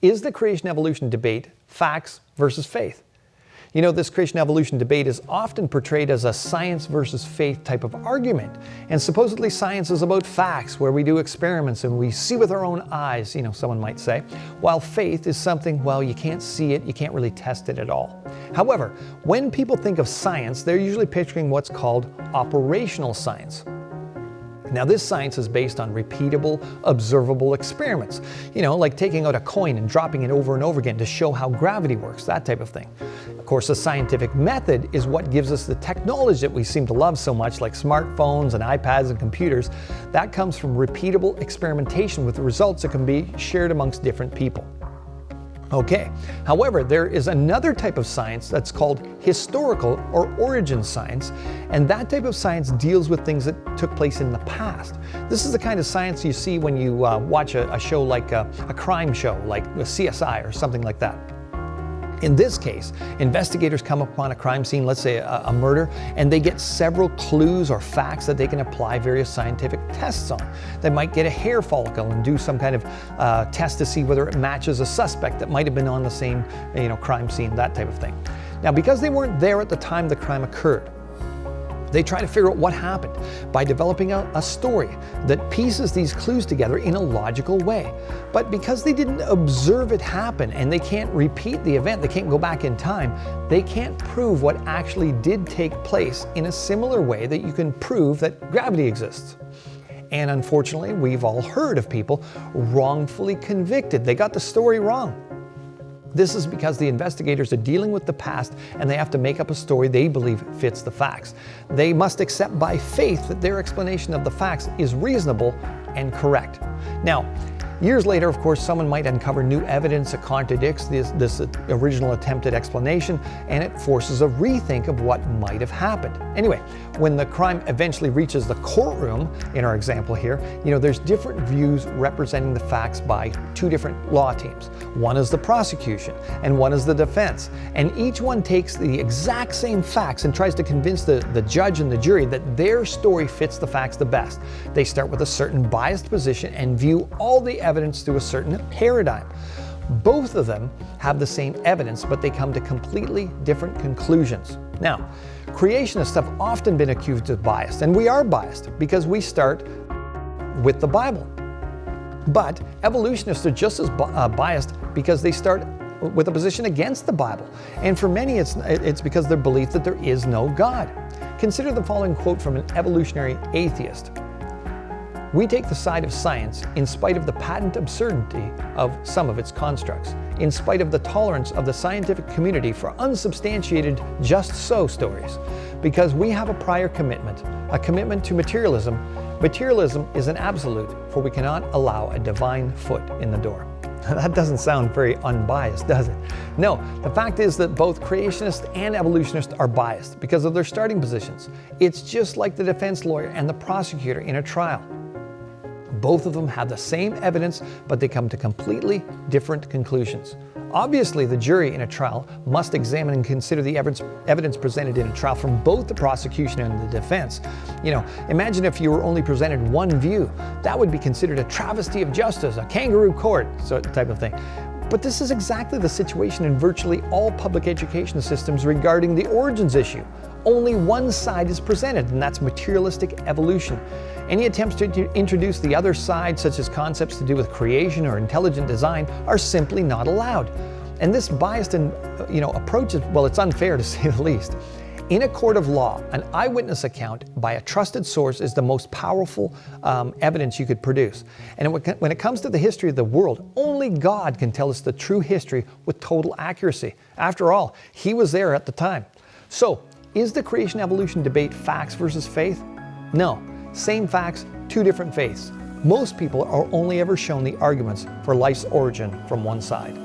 Is the creation-evolution debate facts versus faith? You know, this creation-evolution debate is often portrayed as a science versus faith type of argument. And supposedly science is about facts, where we do experiments and we see with our own eyes, someone might say. While faith is something, well, you can't see it, you can't really test it at all. However, when people think of science, they're usually picturing what's called operational science. Now, this science is based on repeatable, observable experiments. Like taking out a coin and dropping it over and over again to show how gravity works, that type of thing. Of course, the scientific method is what gives us the technology that we seem to love so much, like smartphones and iPads and computers. That comes from repeatable experimentation with the results that can be shared amongst different people. Okay, however, there is another type of science that's called historical or origin science, and that type of science deals with things that took place in the past. This is the kind of science you see when you watch a show like a crime show, like CSI or something like that. In this case, investigators come upon a crime scene, let's say a murder, and they get several clues or facts that they can apply various scientific tests on. They might get a hair follicle and do some kind of test to see whether it matches a suspect that might have been on the same crime scene, that type of thing. Now, because they weren't there at the time the crime occurred, they try to figure out what happened by developing a story that pieces these clues together in a logical way. But because they didn't observe it happen and they can't repeat the event, they can't go back in time, they can't prove what actually did take place in a similar way that you can prove that gravity exists. And unfortunately, we've all heard of people wrongfully convicted. They got the story wrong. This is because the investigators are dealing with the past and they have to make up a story they believe fits the facts. They must accept by faith that their explanation of the facts is reasonable and correct. Now, years later, of course, someone might uncover new evidence that contradicts this original attempted explanation, and it forces a rethink of what might have happened. Anyway, when the crime eventually reaches the courtroom, in our example here, there's different views representing the facts by two different law teams. One is the prosecution, and one is the defense. And each one takes the exact same facts and tries to convince the judge and the jury that their story fits the facts the best. They start with a certain biased position and view all the evidence through a certain paradigm. Both of them have the same evidence, but they come to completely different conclusions. Now, creationists have often been accused of bias, and we are biased because we start with the Bible. But evolutionists are just as biased because they start with a position against the Bible. And for many, it's because of their belief that there is no God. Consider the following quote from an evolutionary atheist. "We take the side of science in spite of the patent absurdity of some of its constructs, in spite of the tolerance of the scientific community for unsubstantiated just so stories. Because we have a prior commitment, a commitment to materialism. Materialism is an absolute, for we cannot allow a divine foot in the door." That doesn't sound very unbiased, does it? No, the fact is that both creationists and evolutionists are biased because of their starting positions. It's just like the defense lawyer and the prosecutor in a trial. Both of them have the same evidence, but they come to completely different conclusions. Obviously, the jury in a trial must examine and consider the evidence presented in a trial from both the prosecution and the defense. Imagine if you were only presented one view. That would be considered a travesty of justice, a kangaroo court, type of thing. But this is exactly the situation in virtually all public education systems regarding the origins issue. Only one side is presented, and that's materialistic evolution. Any attempts to introduce the other side, such as concepts to do with creation or intelligent design, are simply not allowed. And this biased approach is, well, it's unfair to say the least. In a court of law, an eyewitness account by a trusted source is the most powerful evidence you could produce. And when it comes to the history of the world, only God can tell us the true history with total accuracy. After all, He was there at the time. So, is the creation-evolution debate facts versus faith? No. Same facts, two different faiths. Most people are only ever shown the arguments for life's origin from one side.